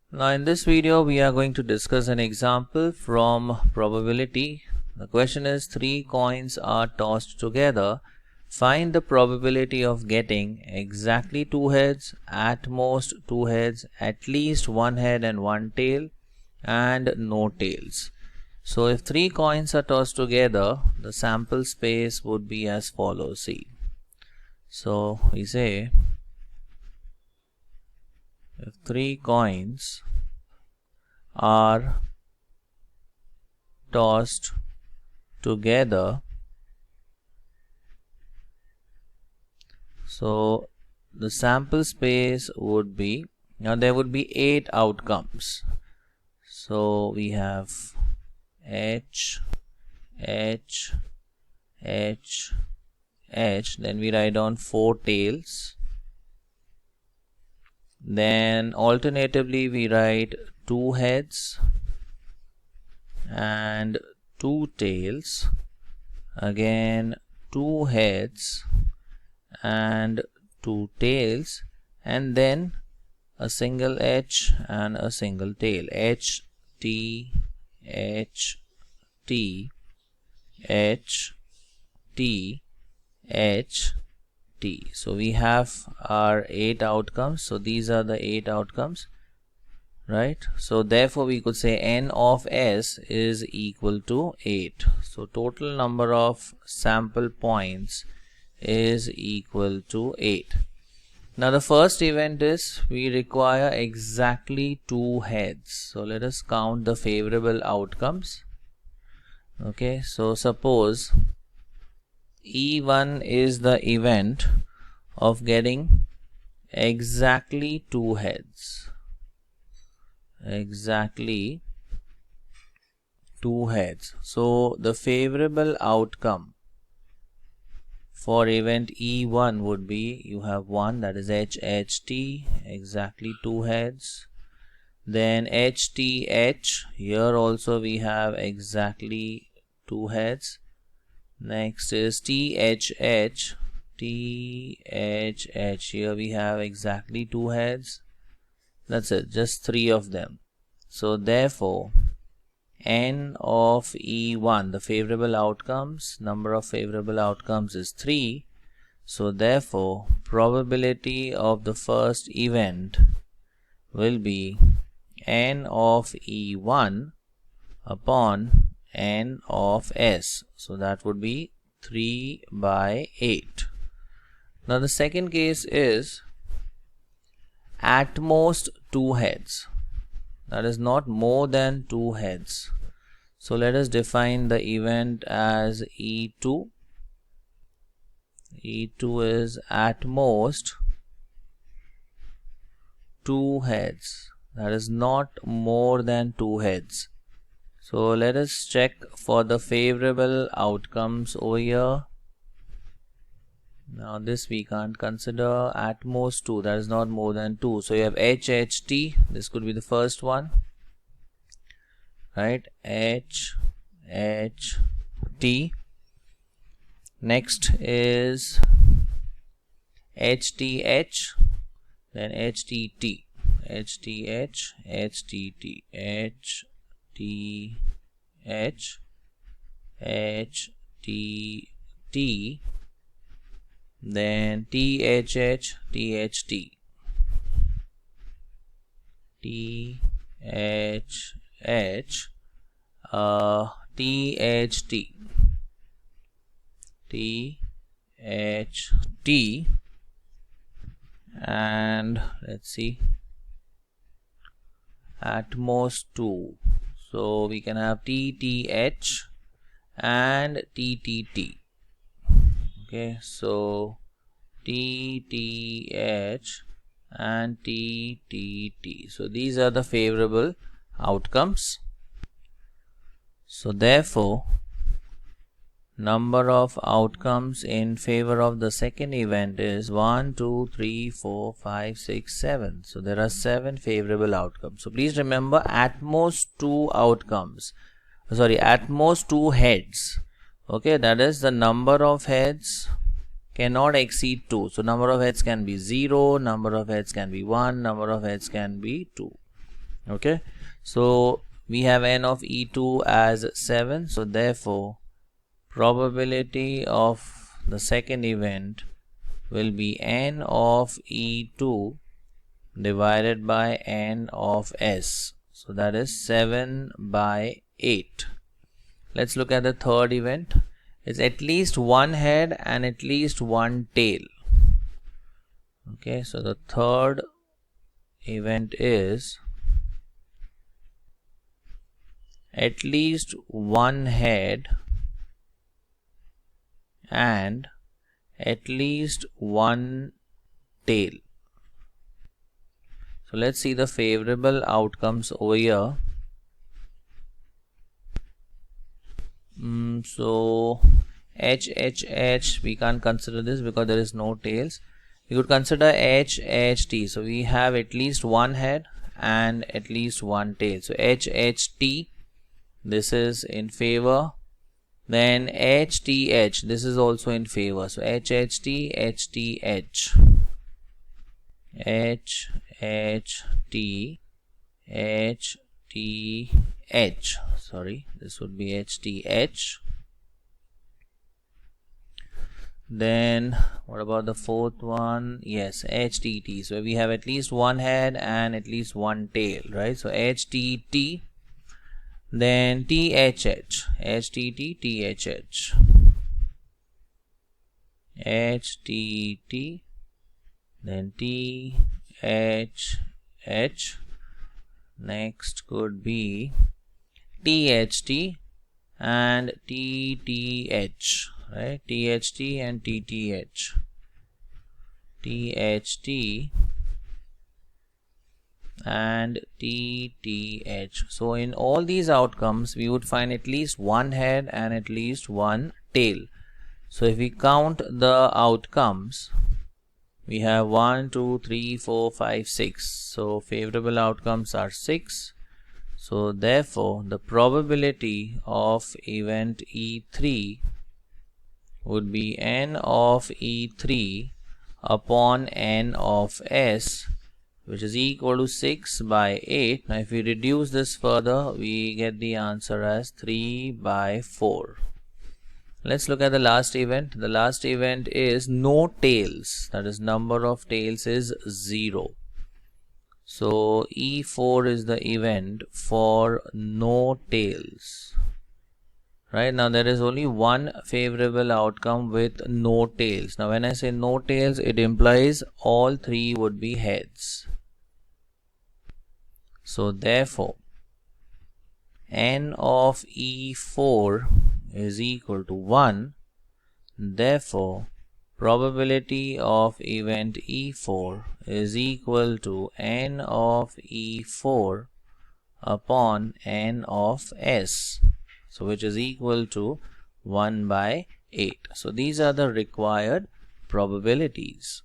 Now in this video we are going to discuss an example from probability. The question is 3 coins are tossed together. Find the probability of getting exactly 2 heads, at most 2 heads, at least 1 head and 1 tail, and no tails. So if 3 coins are tossed together, the sample space would be as follows. See, so we say if 3 coins are tossed together, so the sample space would be, now there would be 8 outcomes. So we have H, H, H, H, then we write down 4 tails. Then alternatively we write 2 heads and 2 tails, again 2 heads and 2 tails, and then a single H and a single tail. H, T, H, T, H, T, H, T. So we have our 8 outcomes. So these are the 8 outcomes, right? So therefore we could say n of s is equal to 8. So total number of sample points is equal to 8. Now the first event is we require exactly 2 heads. So let us count the favorable outcomes. Okay, so suppose E1 is the event of getting exactly 2 heads. Exactly 2 heads. So the favorable outcome for event E1 would be, you have 1, that is HHT, exactly 2 heads. Then HTH, here also we have exactly 2 heads. Next is THH, THH, here we have exactly 2 heads. That's it, just 3 of them. So therefore n of E1, the favorable outcomes, number of favorable outcomes is 3. So therefore probability of the first event will be n of E1 upon n of s. So that would be 3 by 8. Now the second case is at most 2 heads, that is not more than 2 heads. So let us define the event as E2. E2 is at most 2 heads, that is not more than 2 heads. So let us check for the favorable outcomes over here. Now this we can't consider, at most 2, that is not more than 2. So you have HHT, this could be the first one, right? HHT. Next is HTH, then HTT, HTH, HTT, HTH, HTT, then THH, THT, THH, THT, THT, and let's see, at most 2. So we can have TTH and TTT. Okay, so TTH and TTT. So these are the favorable outcomes. So therefore number of outcomes in favor of the second event is 1, 2, 3, 4, 5, 6, 7. So there are 7 favorable outcomes. So please remember, at most 2 outcomes, sorry, at most 2 heads. Okay, that is the number of heads cannot exceed 2. So number of heads can be 0, number of heads can be 1, number of heads can be 2. Okay, so we have n of E2 as 7, so therefore probability of the second event will be n of E2 divided by n of S, so that is 7 by 8. Let's look at the third event. It's at least one head and at least one tail. Okay, so the third event is at least one head and at least one tail. So let's see the favorable outcomes over here. So H we can't consider this because there is no tails. We could consider H T. So we have at least one head and at least one tail. So H T, this is in favor. Then H this is also in favor. So H T H. Sorry, this would be HTH. Then what about the fourth one? Yes, HTT. So we have at least one head and at least one tail, right? So HTT. Then THH. HTT THH. HTT. Then THH. Next could be THT and TTH, right? THT and TTH. THT and TTH. So in all these outcomes we would find at least one head and at least one tail. So if we count the outcomes, we have 1, 2, 3, 4, 5, 6. So favorable outcomes are 6. So therefore the probability of event E3 would be n of E3 upon n of S, which is equal to 6 by 8. Now if we reduce this further, we get the answer as 3 by 4. Let's look at the last event. The last event is no tails, that is number of tails is 0. So E4 is the event for no tails. Right now there is only one favorable outcome with no tails. Now when I say no tails, it implies all three would be heads. So therefore n of E4 is equal to 1. Therefore probability of event E4 is equal to n of E4 upon n of S, so which is equal to 1 by 8. So these are the required probabilities.